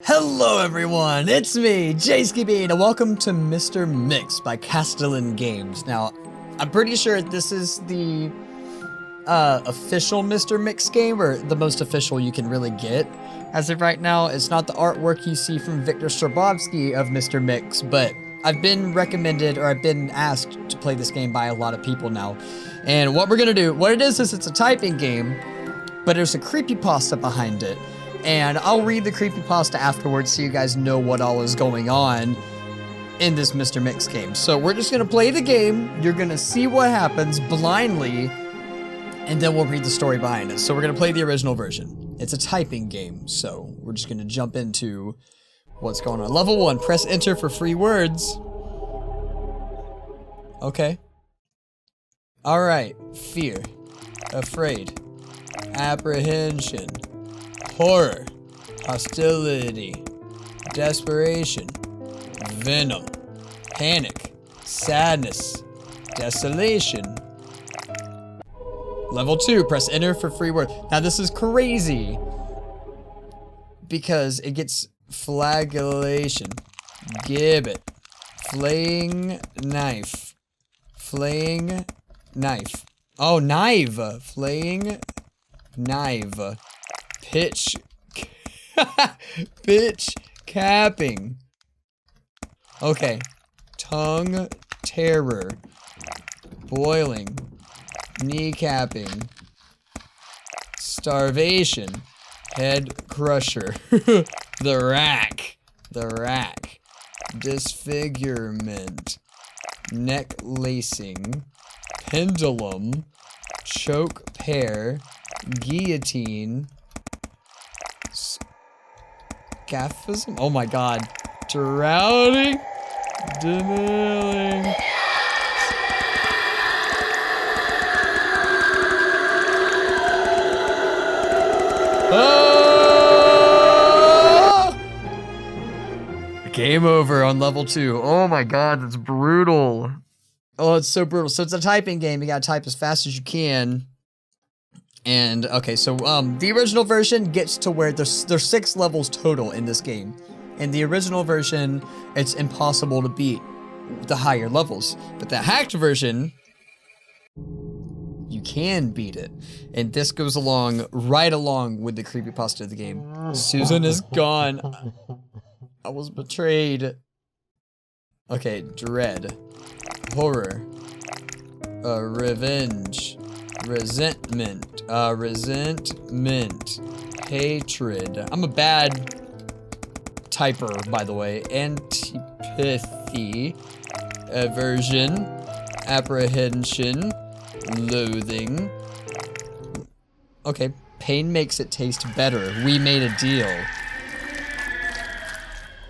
Hello everyone, it's me, JayskiBean, and welcome to Mr. Mix by Castellan Games. Now, I'm pretty sure this is the official Mr. Mix game, or the most official you can really get. As of right now, it's not the artwork you see from Victor Strabowski of Mr. Mix, but I've been recommended, or I've been asked to play this game by a lot of people now. And what we're gonna do, what it is it's a typing game, but there's a creepypasta behind it. And I'll read the creepypasta afterwards so you guys know what all is going on in this Mr. Mix game. So we're just gonna play the game, you're gonna see what happens blindly, and then we'll read the story behind it. So we're gonna play the original version. It's a typing game, so we're just gonna jump into what's going on. Level 1, press enter for free words. Okay. Alright, fear, afraid, apprehension, horror, hostility, desperation, venom, panic, sadness, desolation. Level 2, press enter for free word. Now this is crazy because it gets flagellation, gibbet, flaying knife, oh, knife, flaying knife. Pitch capping. Okay. Tongue terror. Boiling. Kneecapping. Starvation. Head crusher. The rack. Disfigurement. Neck lacing. Pendulum. Choke pear. Guillotine. Scaphism? Oh my god. Drowning? Denailing. Oh! Game over on level 2. Oh my god, that's brutal. Oh, it's so brutal. So it's a typing game. You gotta type as fast as you can. And, okay, so, the original version gets to where there's 6 levels total in this game. In the original version, it's impossible to beat the higher levels. But the hacked version, you can beat it. And this goes right along with the creepypasta of the game. Susan is gone. I was betrayed. Okay, dread. Horror. Revenge. Resentment, hatred. I'm a bad typer, by the way. Antipathy, aversion, apprehension, loathing. Okay, pain makes it taste better. We made a deal.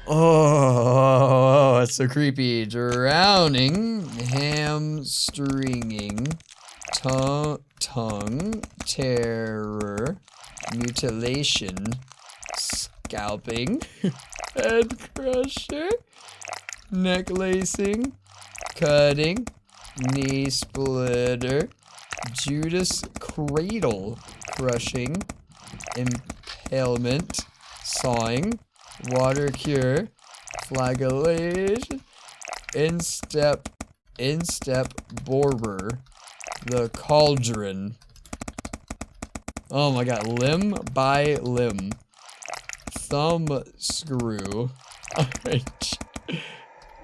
Oh, it's so creepy. Drowning, hamstringing. Tongue, terror, mutilation, scalping, head crusher, neck lacing, cutting, knee splitter, Judas cradle, crushing, impalement, sawing, water cure, flagellation, instep borer. The cauldron. Oh my god, limb by limb. Thumb screw.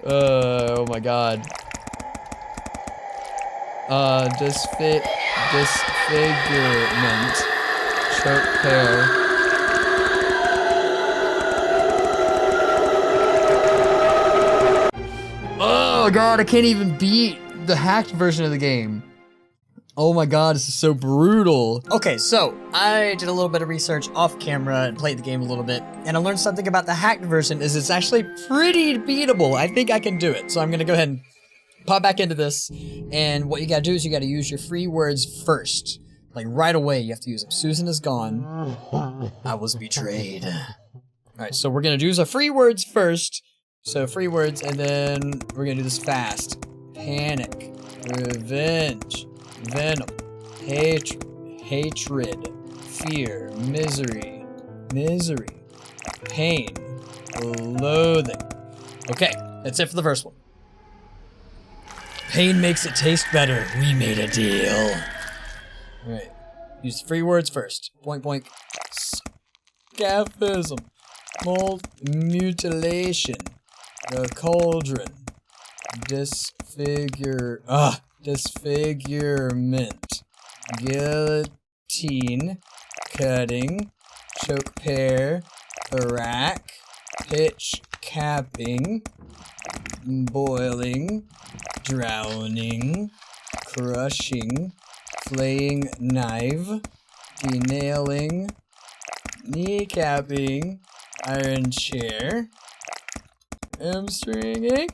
Oh my god. Disfigurement. Choke pear. Oh god, I can't even beat the hacked version of the game. Oh my god, this is so brutal. Okay, so I did a little bit of research off camera and played the game a little bit, and I learned something about the hacked version is it's actually pretty beatable. I think I can do it. So I'm gonna go ahead and pop back into this, and what you gotta do is you gotta use your free words first. Like right away, you have to use them. Susan is gone. I was betrayed. Alright, so we're gonna use our free words first. So free words, and then we're gonna do this fast. Panic. Revenge. Venom, hatred, fear, misery, pain, loathing. Okay, that's it for the first one. Pain makes it taste better. We made a deal. Alright. Use 3 words first. Boink boink. Scaphism. Mold mutilation. The cauldron. Disfigurement. Guillotine. Cutting. Choke pear. Rack. Pitch capping. Boiling. Drowning. Crushing. Flaying knife. Denailing. Kneecapping. Iron chair. Hamstringing.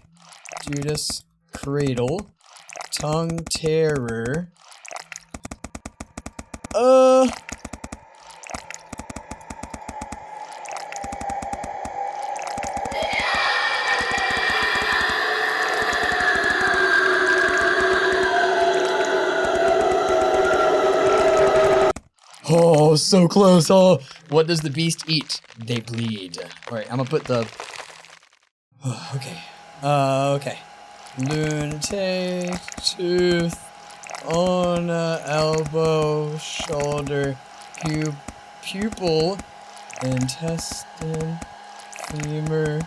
Judas cradle. Tongue terror. Oh, so close. Oh, what does the beast eat? They bleed. All right, I'm gonna put the... okay. Okay. Lunatic, tooth, on elbow, shoulder, pupil, intestine, femur.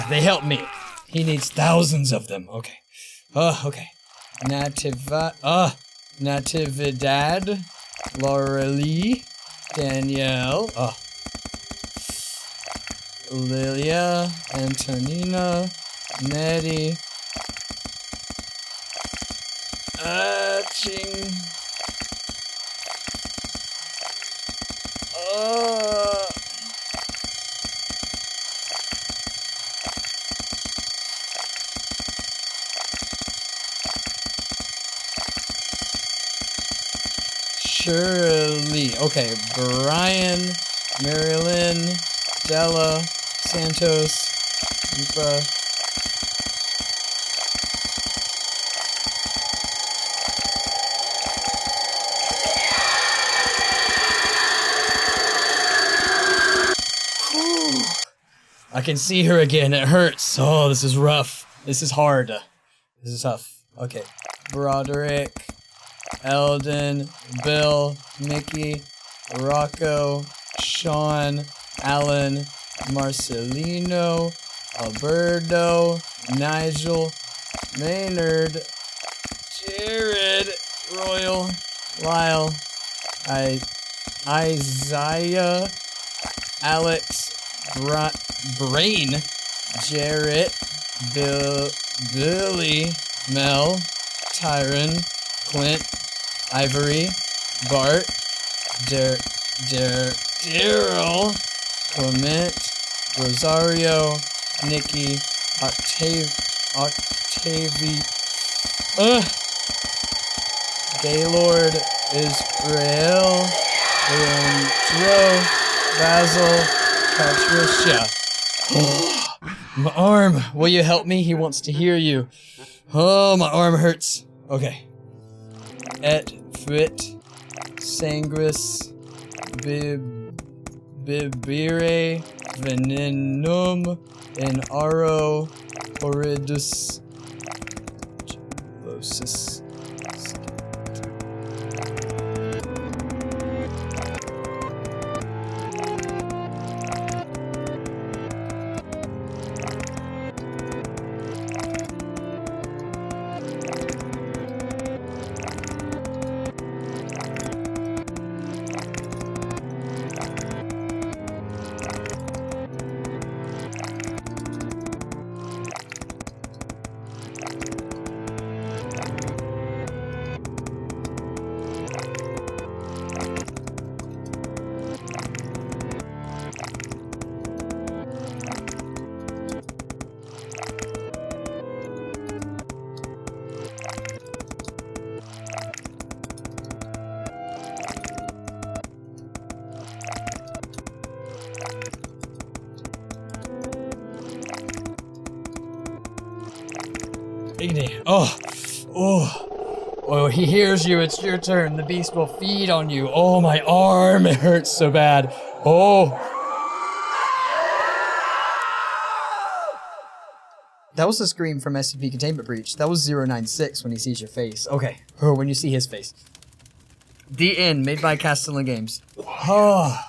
They help me. He needs thousands of them. Okay. Okay. Natividad. Laurelie. Danielle. Lilia. Antonina. Nettie. Ching. Shirley. Okay, Brian, Marilyn, Della, Santos, Lupa. I can see her again. It hurts. Oh, this is rough. This is hard. This is tough. Okay. Broderick, Eldon, Bill, Mickey, Rocco, Sean, Alan, Marcelino, Alberto, Nigel, Maynard, Jared, Royal, Lyle, Isaiah, Alex, Brain, Jarrett, Billy, Mel, Tyron, Clint, Ivory, Bart, Daryl, Clement, Rosario, Nikki, Octavie, Gaylord, Israel, Leandro, Basil, Patricia. My arm, will you help me? He wants to hear you. Oh, my arm hurts. Okay. Et Frit, Sangris, Bibire, Venenum, in Aro, Horridus, Losis. Dignity. Oh, he hears you. It's your turn. The beast will feed on you. Oh, my arm. It hurts so bad. Oh. That was a scream from SCP Containment Breach. That was 096 when he sees your face. Okay. Or when you see his face. The End, made by Castellan Games. Oh.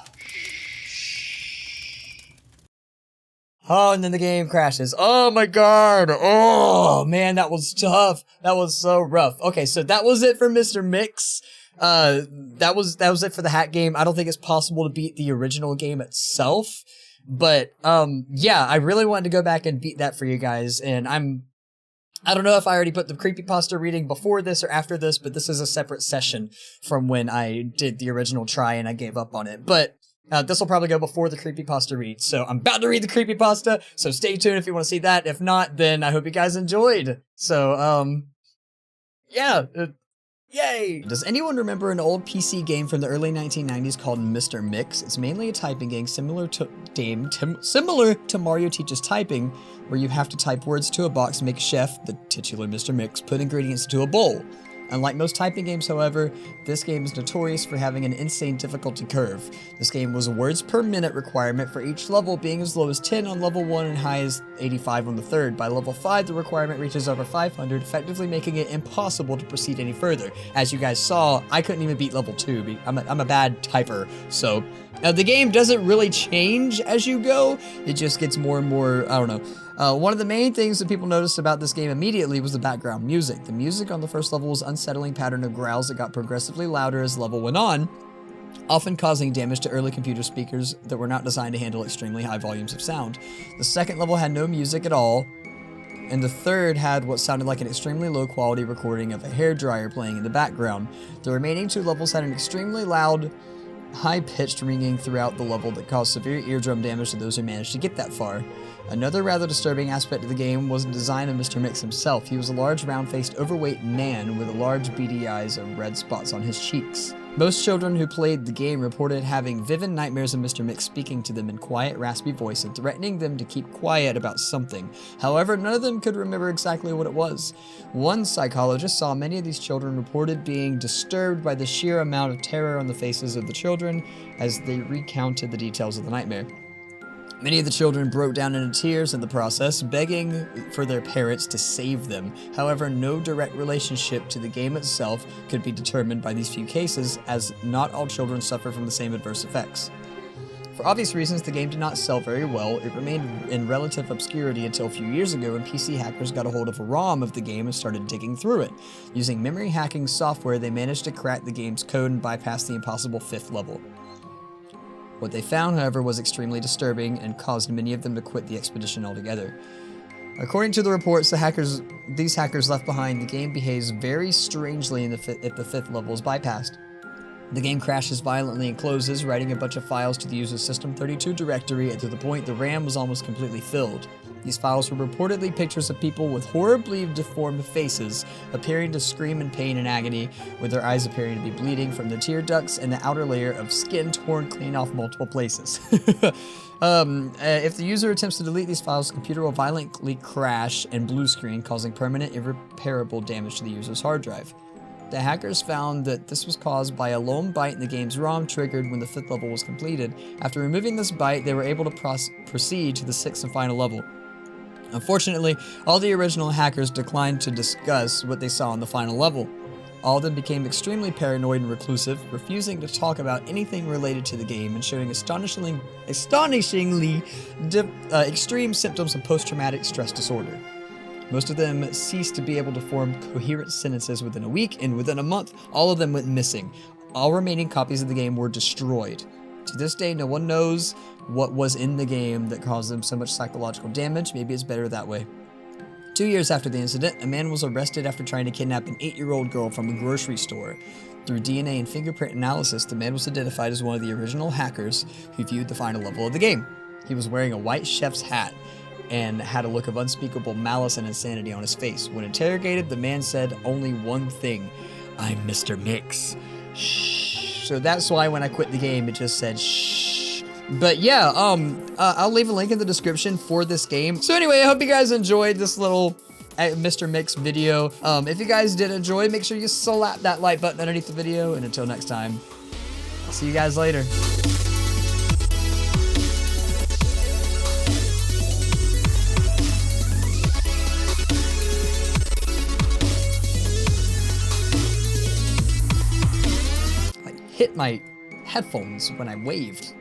Oh, and then the game crashes. Oh my god. Oh, man, that was tough. That was so rough. Okay, so that was it for Mr. Mix. That was it for the hack game. I don't think it's possible to beat the original game itself. But, yeah, I really wanted to go back and beat that for you guys. And I don't know if I already put the creepypasta reading before this or after this, but this is a separate session from when I did the original try and I gave up on it. But this will probably go before the creepypasta read. So I'm about to read the creepypasta, so stay tuned if you want to see that. If not, then I hope you guys enjoyed. So, yeah. Yay! Does anyone remember an old PC game from the early 1990s called Mr. Mix? It's mainly a typing game similar to Mario Teaches Typing, where you have to type words to a box and make a chef, the titular Mr. Mix, put ingredients into a bowl. Unlike most typing games, however, this game is notorious for having an insane difficulty curve. This game was a words per minute requirement for each level, being as low as 10 on level 1 and high as 85 on the third. By level 5, the requirement reaches over 500, effectively making it impossible to proceed any further. As you guys saw, I couldn't even beat level 2. I'm a bad typer, so the game doesn't really change as you go. It just gets more and more, I don't know. One of the main things that people noticed about this game immediately was the background music. The music on the first level was an unsettling pattern of growls that got progressively louder as the level went on, often causing damage to early computer speakers that were not designed to handle extremely high volumes of sound. The second level had no music at all, and the third had what sounded like an extremely low quality recording of a hairdryer playing in the background. The remaining 2 levels had an extremely loud, high-pitched ringing throughout the level that caused severe eardrum damage to those who managed to get that far. Another rather disturbing aspect of the game was the design of Mr. Mix himself. He was a large, round-faced, overweight man with large beady eyes and red spots on his cheeks. Most children who played the game reported having vivid nightmares of Mr. Mix speaking to them in quiet, raspy voice and threatening them to keep quiet about something. However, none of them could remember exactly what it was. One psychologist saw many of these children reported being disturbed by the sheer amount of terror on the faces of the children as they recounted the details of the nightmare. Many of the children broke down into tears in the process, begging for their parents to save them. However, no direct relationship to the game itself could be determined by these few cases, as not all children suffer from the same adverse effects. For obvious reasons, the game did not sell very well. It remained in relative obscurity until a few years ago when PC hackers got a hold of a ROM of the game and started digging through it. Using memory hacking software, they managed to crack the game's code and bypass the impossible 5th level. What they found, however, was extremely disturbing and caused many of them to quit the expedition altogether. According to the reports, these hackers left behind, the game behaves very strangely if the 5th level is bypassed. The game crashes violently and closes, writing a bunch of files to the user's System32 directory, and to the point the RAM was almost completely filled. These files were reportedly pictures of people with horribly deformed faces, appearing to scream in pain and agony, with their eyes appearing to be bleeding from the tear ducts and the outer layer of skin torn clean off multiple places. If the user attempts to delete these files, the computer will violently crash and blue screen, causing permanent, irreparable damage to the user's hard drive. The hackers found that this was caused by a lone byte in the game's ROM triggered when the 5th level was completed. After removing this byte, they were able to proceed to the 6th and final level. Unfortunately, all the original hackers declined to discuss what they saw on the final level. All of them became extremely paranoid and reclusive, refusing to talk about anything related to the game and showing astonishingly extreme symptoms of post-traumatic stress disorder. Most of them ceased to be able to form coherent sentences within a week, and within a month, all of them went missing. All remaining copies of the game were destroyed. To this day, no one knows what was in the game that caused them so much psychological damage. Maybe it's better that way. 2 years after the incident, a man was arrested after trying to kidnap an 8-year-old girl from a grocery store. Through DNA and fingerprint analysis, the man was identified as one of the original hackers who viewed the final level of the game. He was wearing a white chef's hat and had a look of unspeakable malice and insanity on his face. When interrogated, the man said only one thing: "I'm Mr. Mix." Shh. So that's why when I quit the game, it just said shh. But yeah, I'll leave a link in the description for this game. So anyway, I hope you guys enjoyed this little Mr. Mix video. If you guys did enjoy, make sure you slap that like button underneath the video. And until next time, I'll see you guys later. I hit my headphones when I waved.